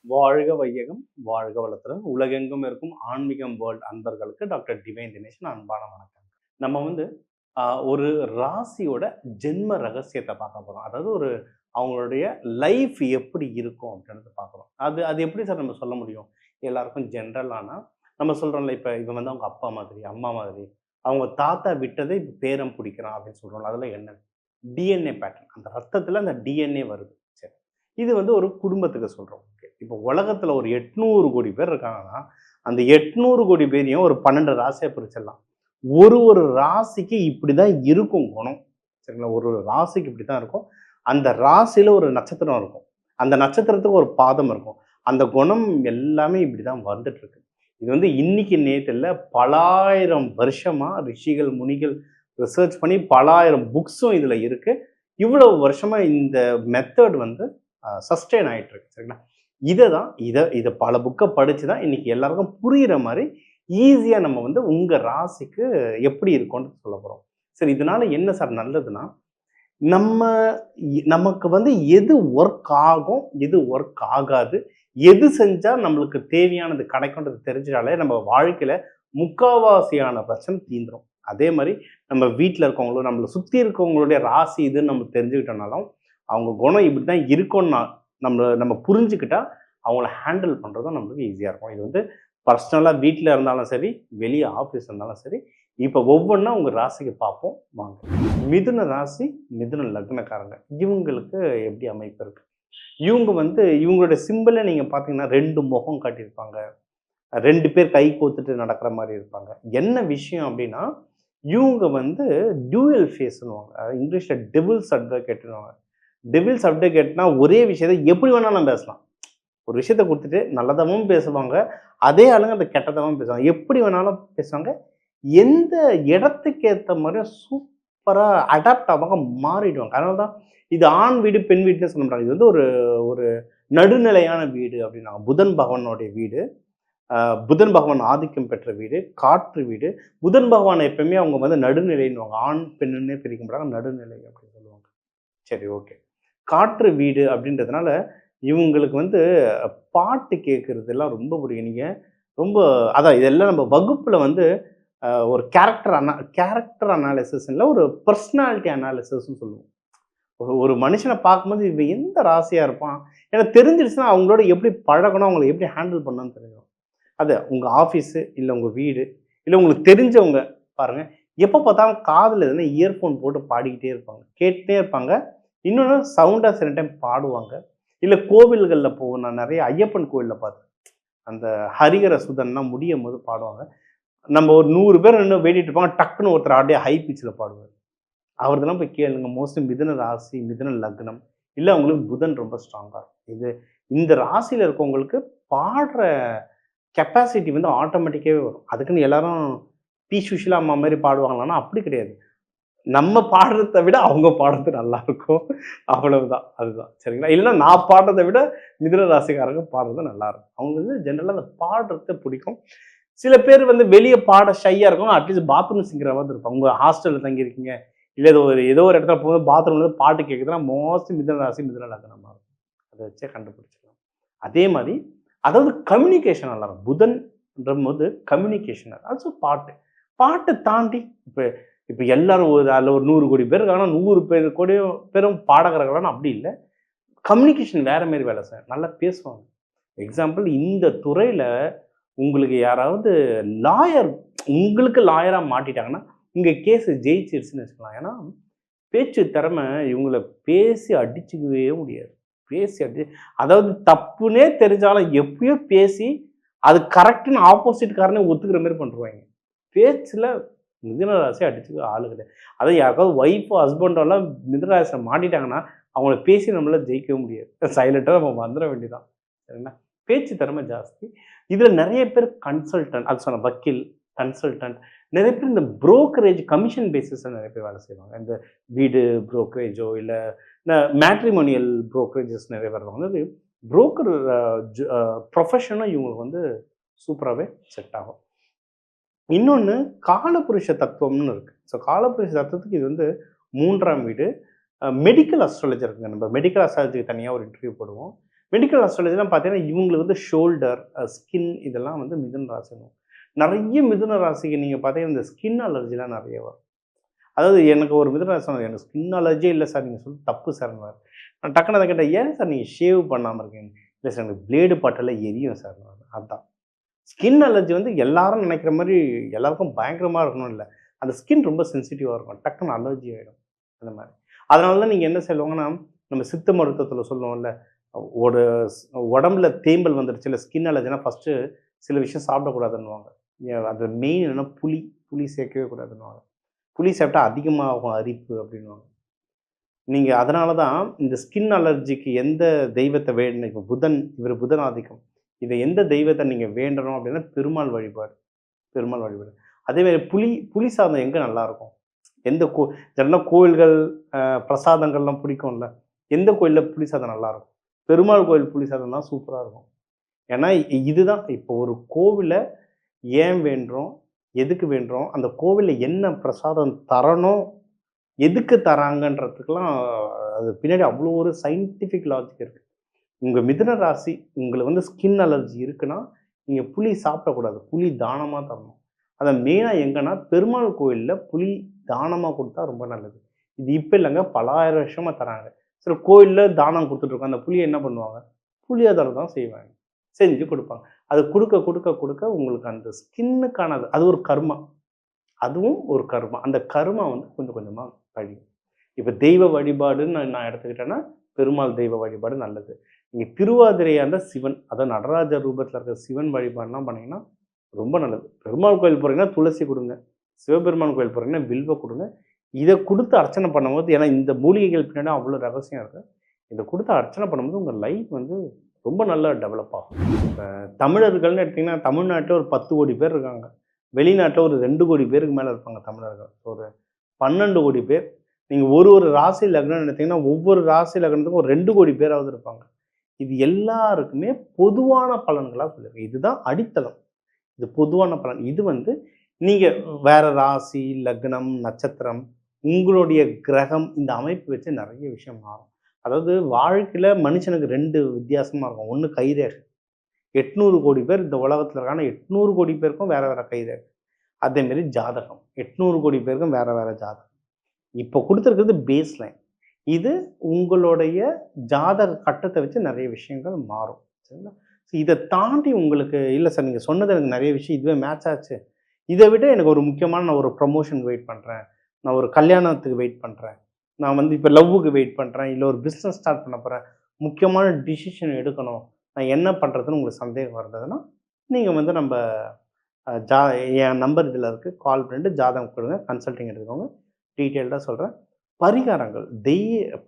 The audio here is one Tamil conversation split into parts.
வாழ்க வையகம், வாழ்க வளத்துடன். உலகெங்கும் இருக்கும் ஆன்மீகம் வேர்ல்ட் அன்பர்களுக்கு டாக்டர் டிவைன் தினேஷன் அன்பான வணக்கம். நம்ம வந்து ஒரு ராசியோட ஜென்ம ரகசியத்தை பார்க்க போறோம். அதாவது அவங்களுடைய லைஃப் எப்படி இருக்கும் அப்படின்றத பார்க்குறோம். அது அது எப்படி சார் நம்ம சொல்ல முடியும்? எல்லாருக்கும் ஜென்ரலானா நம்ம சொல்றோம்ல, இப்ப இவன் வந்து அவங்க அப்பா மாதிரி, அம்மா மாதிரி, அவங்க தாத்தா விட்டதை இப்ப பேரன் பிடிக்கிறான் அப்படின்னு சொல்றோம்ல. அதெல்லாம் என்ன? DNA pattern. அந்த ரத்தத்துல அந்த டிஎன்ஏ வருது. சரி. இது வந்து ஒரு குடும்பத்துக்கு சொல்றோம். ஓகே. இப்போ உலகத்துல ஒரு 800 கோடி பேர் இருக்காங்கன்னா, அந்த 800 கோடி பேரையும் ஒரு 12 ராசியா பிரிச்சிடலாம். ஒரு ராசிக்கு இப்படிதான் இருக்கும் குணம். சரிங்களா? ஒரு ராசிக்கு இப்படித்தான் இருக்கும். அந்த ராசியில ஒரு நட்சத்திரம் இருக்கும். அந்த நட்சத்திரத்துக்கு ஒரு பாதம் இருக்கும். அந்த குணம் எல்லாமே இப்படிதான் வந்துட்டு இருக்கு. இது வந்து இன்னைக்கு நேத்து இல்ல, பலாயிரம் வருஷமா ரிஷிகள், முனிகள் ரிசர்ச் பண்ணி பலாயிரம் புக்ஸும் இதுல இருக்கு. இவ்வளவு வருஷமா இந்த மெத்தட் வந்து சஸ்டெயின் ஆயிட்டு இருக்கு. சரிங்களா? இத பல புக்கை படிச்சு தான் இன்னைக்கு எல்லாருக்கும் புரியிற மாதிரி ஈஸியா நம்ம வந்து உங்க ராசிக்கு எப்படி இருக்கும்னு சொல்ல போறோம். சரி, இதனால என்ன சார் நல்லதுன்னா, நம்ம நமக்கு வந்து எது ஒர்க் ஆகும், எது ஒர்க் ஆகாது, எது செஞ்சா நம்மளுக்கு தேவையானது கிடைக்கும்ன்றது தெரிஞ்சாலே நம்ம வாழ்க்கையில முக்காவாசியான பிரச்சனை தீந்துரும். அதே மாதிரி நம்ம வீட்டில் இருக்கவங்களும் நம்மளை சுற்றி இருக்கவங்களுடைய ராசி இதுன்னு நம்ம தெரிஞ்சுக்கிட்டோம்னாலும், அவங்க குணம் இப்படி தான் இருக்கும்னா நம்ம புரிஞ்சுக்கிட்டா அவங்கள ஹேண்டில் பண்ணுறதும் நம்மளுக்கு ஈஸியாக இருக்கும். இது வந்து பர்சனலாக வீட்டில் இருந்தாலும் சரி, வெளியே ஆஃபீஸ் இருந்தாலும் சரி. இப்போ ஒவ்வொன்றா உங்கள் ராசிக்கு பார்ப்போம் வாங்க. மிதுன ராசி, மிதுன லக்னக்காரங்க, இவங்களுக்கு எப்படி அமைப்பு இருக்கு? இவங்க வந்து இவங்களுடைய சிம்பிளை நீங்கள் பார்த்தீங்கன்னா 2 முகம் காட்டியிருப்பாங்க. 2 பேர் கை கோத்துட்டு நடக்கிற மாதிரி இருப்பாங்க. என்ன விஷயம் அப்படின்னா, இவங்க வந்து டியூயல் ஃபேஸ்ன்னுவாங்க. இங்கிலீஷ்ல டெவில்ஸ் அட்வொகேட்ன்னுவாங்க. டெவில்ஸ் அட்வொகேட்னா ஒரே விஷயத்த எப்படி வேணாலும் பேசலாம். ஒரு விஷயத்த குடுத்துட்டு நல்லதாவும் பேசுவாங்க. அதே ஆளுங்க அந்த கெட்டதாவும் பேசுவாங்க. எப்படி வேணாலும் பேசுவாங்க. எந்த இடத்துக்கு ஏத்த மாரியும் சூப்பரா அடாப்ட் ஆவாங்க, மாறிடுவாங்க. அதனால தான் இது ஆண் வீடு, பெண் வீடுன்னு சொல்ல மாட்டாங்க. இது வந்து ஒரு ஒரு நடுநிலையான வீடு அப்படின்னாங்க. புதன் பகவானுடைய வீடு. புதன் பகவான் ஆதிக்கம் பெற்ற வீடு, காற்று வீடு. புதன் பகவானை எப்பவுமே அவங்க வந்து நடுநிலைன்னுவாங்க. ஆண், பெண்ணுன்னே பிரிக்க மாட்டாங்க. நடுநிலை அப்படின்னு சொல்லுவாங்க. சரி, ஓகே. காற்று வீடு அப்படின்றதுனால, இவங்களுக்கு வந்து பாட்டு கேட்கறதெல்லாம் ரொம்ப பிடிக்கும். நீங்க ரொம்ப அதான் இதெல்லாம் நம்ம வகுப்புல வந்து ஒரு கேரக்டர் அனாலிசிஸ் இல்ல, ஒரு பெர்சனாலிட்டி அனாலிசிஸ்ன்னு சொல்லுவோம். ஒரு ஒரு மனுஷன பார்க்கும்போது இவன் எந்த ராசியா இருப்பான்? ஏன்னா தெரிஞ்சிருச்சுன்னா அவங்களோட எப்படி பழகணும், அவங்கள எப்படி ஹேண்டில் பண்ணணும்னு தெரியும். அது உங்க ஆஃபீஸு, இல்ல உங்க வீடு, இல்ல உங்களுக்கு தெரிஞ்சவங்க பாருங்க. எப்ப பார்த்தாலும் காதுல எதுனா இயர்ஃபோன் போட்டு பாடிக்கிட்டே இருப்பாங்க. கேட்டுட்டே இருப்பாங்க. இன்னொன்னு சவுண்டா சில டைம் பாடுவாங்க. இல்ல கோவில்கள்ல நான் நெறைய ஐயப்பன் கோவில்ல பார்த்தேன். அந்த ஹரிஹர சுதன்லாம் முடியும்போது பாடுவாங்க. நம்ம ஒரு 100 பேர் நின்னு வேண்டிட்டு இருப்பாங்க. டக்குன்னு ஒருத்தர் அப்படியே ஹை பிட்ச்ல பாடுவாரு. அவரதெல்லாம் போய் கேளுங்க. மோஸ்ட்லி மிதுன ராசி, மிதுன லக்னம். இல்ல அவங்களுக்கு புதன் ரொம்ப ஸ்ட்ராங்கா இருக்கும். இந்த ராசியில இருக்கவங்களுக்கு பாடுற கெப்பாசிட்டி வந்து ஆட்டோமேட்டிக்காவே வரும். அதுக்குன்னு எல்லாரும் பி. சுஷீலா அம்மா மாரி பாடுவாங்களான்னா, அப்படி கிடையாது. நம்ம பாடுறத விட அவங்க பாடுறது நல்லாருக்கும். அவ்வளவுதான். அதுதான். சரிங்களா? இல்லன்னா நான் பாடுறத விட மிதுன ராசிக்காரங்க பாடுறது நல்லாருக்கும். அவங்களுக்கு வந்து ஜெனரலா அந்த பாடுறது பிடிக்கும். சில பேர் வந்து வெளிய பாட ஷையா இருக்கும். அட்லீஸ்ட் பாத்ரூம் சிங்கராவது இருப்பாங்க. உங்க ஹாஸ்டல்ல தங்கியிருக்கீங்க. இல்ல ஏதோ ஒரு இடத்துல போகும்போது பாத்ரூம்ல இருந்து பாட்டு கேட்குதுன்னா, மோஸ்ட்லி மிதுன ராசி, மிதுன லக்னமா இருக்கும். அத வச்சே கண்டுபிடிச்சிடலாம். அதே மாரி அதாவது கம்யூனிகேஷன் நல்லாருக்கும். புதன்றபோது கம்யூனிகேஷன் ஆல்சோ பாட்டு. பாட்ட தாண்டி இப்ப இப்ப எல்லாரும் அதுல ஒரு 100 கோடி பேர் இருக்காங்கன்னா, 100 பேரும் பாடகர்களான்னா அப்படி இல்ல. கம்யூனிகேஷன் வேற மாரி வேலை செய்யும். நல்லா பேசுவாங்க. எக்ஸாம்பிள், இந்த துறையில உங்களுக்கு யாராவது லாயர் உங்களுக்கு லாயரா மாட்டிட்டாங்கன்னா, உங்க கேஸ் ஜெயிச்சிருச்சுன்னு வச்சுக்கலாம். ஏன்னா, பேச்சு திறமை இவங்கள பேசி அடிச்சுக்கவே முடியாது. பேசி அடி அதாவது தப்புன்னே தெரிஞ்சாலும் எப்படியோ பேசி, அது கரெக்ட்ன்னு ஆப்போசிட்காரனே ஒத்துக்கிற மாரி பண்ணிருவாய்ங்க. பேச்சுல மிதுன ராசிய அடிச்சுக்க ஆளு கிடையாது. அதுவும் யாருக்காவது ஒய்ஃபோ, ஹஸ்பண்டோலாம் மிதுன ராசியில மாட்டிட்டாங்கன்னா, அவங்கள பேசி நம்மளால ஜெயிக்கவே முடியாது. சைலன்ட்டா நம்ம வந்துர வேண்டியதுதான். சரிங்களா? பேச்சு திறமை ஜாஸ்தி. இதுல நெறைய பேர் கன்சல்டன்ட், அது சொன்னேன் வக்கீல், கன்சல்டன்ட். நெறைய பேர் இந்த புரோக்கரேஜ் கமிஷன் பேசிஸ்ல நெறைய பேர் வேலை செய்வாங்க. இந்த வீடு புரோக்கரேஜோ இல்ல மேட்ரிமோனியல் புரோக்கரேஜஸ் நெறைய பேர் இருப்பாங்க. அதாவது புரோக்கர் ப்ரொஃபஷனும் இவங்களுக்கு வந்து சூப்பராவே செட் ஆகும். இன்னொன்னு காலபுருஷ தத்துவம்னு இருக்கு. ஸோ காலபுருஷ தத்துவத்துக்கு இது வந்து 3ஆம் வீடு. மெடிக்கல் அஸ்ட்ராலஜி இருக்குங்க. நம்ம மெடிக்கல் அஸ்ட்ராலஜிக்கு தனியா ஒரு இன்டர்வியூ போடுவோம். மெடிக்கல் ஆஸ்ட்ராலஜிலாம் பார்த்தீங்கன்னா, இவங்களுக்கு வந்து ஷோல்டர், ஸ்கின் இதெல்லாம் வந்து மிதுன ராசி. நெறைய மிதுன ராசிக்கு நீங்க பார்த்தீங்கன்னா, இந்த ஸ்கின் அலர்ஜிலாம் நெறைய வரும். அதாவது எனக்கு ஒரு மிதுன ராசி சொன்னாரு, "எனக்கு ஸ்கின் அலர்ஜியே இல்ல சார். நீங்க சொல்றது தப்பு சார்ன்னாரு." நான் டக்குனு அத கேட்டேன், "ஏன் சார் நீங்க ஷேவ் பண்ணாம இருக்கீங்க?" "இல்ல சார் எனக்கு பிளேடு பட்டாலே எரியும் சார்." அதான். ஸ்கின் அலர்ஜி வந்து எல்லாரும் நினைக்கிற மாரி எல்லாருக்கும் பயங்கரமா இருக்கணும் இல்ல. அந்த ஸ்கின் ரொம்ப சென்சிட்டிவா இருக்கும். டக்குனு அலர்ஜி ஆயிடும். அந்த மாரி. அதனால தான் நீங்க என்ன சொல்லுவாங்கன்னா, நம்ம சித்த மருத்துவத்தில சொல்லுவோம்ல, ஒரு உடம்புல தேம்பல் வந்துருச்சு, இல்ல ஸ்கின் அலர்ஜினா ஃபர்ஸ்ட்டு சில விஷயம் சாப்பிடக்கூடாதுன்னுவாங்க. அது மெயின் என்னன்னா புளி. புளி சேர்க்கவே கூடாதுன்னுவாங்க. புளி சாப்பிட்டா அதிகமாகும் அரிப்பு அப்படின்னுவாங்க. நீங்க அதனால தான் இந்த ஸ்கின் அலர்ஜிக்கு எந்த தெய்வத்த வேண்டணும் இப்ப புதன், இவரு புதன் ஆதிக்கம். இத எந்த தெய்வத்த நீங்க வேண்டணும் அப்படின்னா, பெருமாள் வழிபாடு. பெருமாள் வழிபாடு. அதேமாரி புளி புளி சாதம் எங்க நல்லாருக்கும்? எந்த ஜெனரலா கோயில்கள், அ பிரசாதங்கள்லாம் பிடிக்கும்ல. எந்த கோயில்ல புளி சாதம் நல்லாருக்கும்? பெருமாள் கோயில் புளி சாதம் தான் சூப்பரா இருக்கும். ஏன்னா, இதுதான் இப்போ ஒரு கோவில ஏன் வேண்டுறோம்? எதுக்கு வேண்டுறோம்? அந்த கோவில்ல என்ன பிரசாதம் தரணும்? எதுக்கு தராங்கன்றதுக்கெல்லாம் அது பின்னாடி அவ்வளோ ஒரு சயின்டிஃபிக் லாஜிக் இருக்கு. உங்க மிதுன ராசி உங்களுக்கு வந்து ஸ்கின் அலர்ஜி இருக்குன்னா, நீங்க புளி சாப்பிடக்கூடாது. புளி தானமா தரணும். அத மெயினா எங்கன்னா, பெருமாள் கோயில்ல புளி தானமா குடுத்தா ரொம்ப நல்லது. இது இப்ப இல்லங்க, பல 1000 வருஷமா தராங்க. சில கோயில்ல தானம் குடுத்துட்டு இருக்கோம். அந்த புளிய என்ன பண்ணுவாங்க? புளியோதரை தான் செய்வாங்க. செஞ்சு குடுப்பாங்க. அது குடுக்க, குடுக்க, குடுக்க உங்களுக்கு அந்த ஸ்கின்னுக்கானது அது ஒரு கர்மா. அதுவும் ஒரு கர்மா. அந்த கர்மா வந்து கொஞ்சம் கொஞ்சமா கழியும். இப்ப தெய்வ வழிபாடுன்னு நான் நான் எடுத்துக்கிட்டேன்னா, பெருமாள் தெய்வ வழிபாடு நல்லது. நீங்க திருவாதிரையா இருந்தா சிவன், அதாவது நடராஜர் ரூபத்தில இருக்கிற சிவன் வழிபாடுலாம் பண்ணீங்கன்னா, ரொம்ப நல்லது. பெருமாள் கோயில் போறீங்கன்னா, துளசி குடுங்க. சிவபெருமான் கோயில் போறீங்கன்னா, வில்வ குடுங்க. இத குடுத்து அர்ச்சனை பண்ணும்போது ஏன்னா இந்த மூலிகைகள் பின்னாடி அவ்வளோ ரகசியம் இருக்கு. இத குடுத்து அர்ச்சனை பண்ணும்போது உங்க லைஃப் வந்து ரொம்ப நல்லா டெவலப் ஆகும். இப்ப தமிழர்கள்னு எடுத்தீங்கன்னா, தமிழ்நாட்டுல ஒரு 10,00,00,000 பேர் இருக்காங்க. வெளிநாட்டுல ஒரு 2,00,00,000 பேருக்கு மேல இருப்பாங்க தமிழர்கள். ஒரு 12,00,00,000 பேர். நீங்க ஒரு ஒரு ராசி லக்னம்னு எடுத்தீங்கன்னா, ஒவ்வொரு ராசி லக்னத்துக்கும் ஒரு 2,00,00,000 பேராவது இருப்பாங்க. இது எல்லாருக்குமே பொதுவான பலன்களா சொல்லியிருக்கேன். இதுதான் அடித்தளம். இது பொதுவான பலன். இது வந்து நீங்க வேற ராசி, லக்னம், நட்சத்திரம், உங்களுடைய கிரகம் இந்த அமைப்பு வச்சு நெறைய விஷயம் மாறும். அதாவது வாழ்க்கையில மனுஷனுக்கு 2 வித்தியாசமா இருக்கும். ஒண்ணு கைரேகை. 800,00,00,000 பேர் இந்த உலகத்துல இருக்காங்க. 800,00,00,000 பேருக்கும் வேற வேற கைரேகை. அதே மாரி ஜாதகம். 800,00,00,000 பேருக்கும் வேற வேற ஜாதகம். இப்போ குடுத்திருக்கிறது பேஸ் லைன். இது உங்களுடைய ஜாதக கட்டத்த வச்சு நெறைய விஷயங்கள் மாறும். சரிங்களா? இத தாண்டி உங்களுக்கு இல்ல சார் நீங்க சொன்னது எனக்கு நெறைய விஷயம் இதுவே மேட்ச் ஆச்சு. இத விட எனக்கு ஒரு முக்கியமான நான் ஒரு ப்ரமோஷனுக்கு வெயிட் பண்றேன். நான் ஒரு கல்யாணத்துக்கு வெயிட் பண்றேன். நான் வந்து இப்ப லவ்வுக்கு வெயிட் பண்றேன். இல்ல ஒரு பிசினஸ் ஸ்டார்ட் பண்ண போறேன். முக்கியமான டிசிஷன் எடுக்கணும். நான் என்ன பண்றதுன்னு உங்களுக்கு சந்தேகம் இருந்ததுன்னா, நீங்க வந்து நம்ப அ ஜா என் நம்பர் இதுல இருக்கு. கால் பண்ணிட்டு ஜாதகம் குடுங்க. கன்சல்டிங் எடுத்துக்கோங்க. டீட்டெயில்டா சொல்றேன். பரிகாரங்கள்.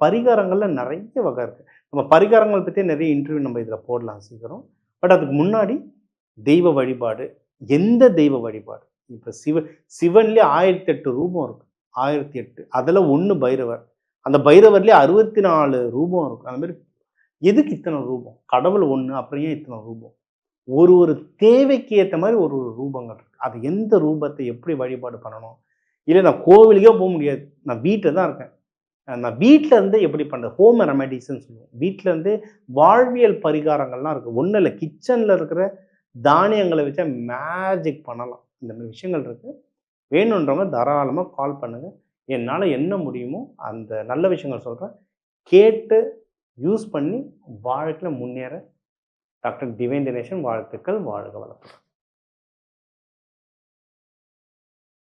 பரிகாரங்கள்ல நெறைய வகை இருக்கு. நம்ம பரிகாரங்கள் பத்தி நெறைய இன்டர்வியூ நம்ம இதுல போடலாம் சீக்கிரம். பட் அதுக்கு முன்னாடி தெய்வ வழிபாடு. எந்த தெய்வ வழிபாடு? இப்ப சிவன்லயே 1008 ரூபம் இருக்கு. 1008 அதுல 1 பைரவர். அந்த பைரவர்லயே 64 ரூபம் இருக்கு. அந்த மாரி எதுக்கு இத்தன ரூபம்? கடவுள் ஒண்ணு, அப்புறம் ஏன் இத்தன ரூபம்? ஒரு ஒரு தேவைக்கு ஏத்த மாரி ஒரு ஒரு ரூபங்கள் இருக்கு. அது எந்த ரூபத்த எப்படி வழிபாடு பண்ணணும்? இல்ல நான் கோவிலுக்கே முடியாது. நான் வீட்ல தான் இருக்கேன். நான் வீட்ல இருந்தே எப்படி பண்றது? ஹோம் ரெமெடிஸ்ன்னு சொல்லுவோம். வீட்ல இருந்தே வாழ்வியல் பரிகாரங்கள்லாம் இருக்கு. ஒண்ணும் இல்ல. கிச்சன்ல இருக்கிற தானியங்கள வச்சே மேஜிக் பண்ணலாம். இந்த மாரி விஷயங்கள் இருக்கு. வேணுன்றவங்க தாராளமா கால் பண்ணுங்க. என்னால என்ன முடியுமோ அந்த நல்ல விஷயங்கள் சொல்றேன். கேட்டு யூஸ் பண்ணி வாழ்க்கையில முன்னேற டாக்டர் டிவைன் தினேஷன் வாழ்த்துக்கள். வாழ்க வளமுடன்.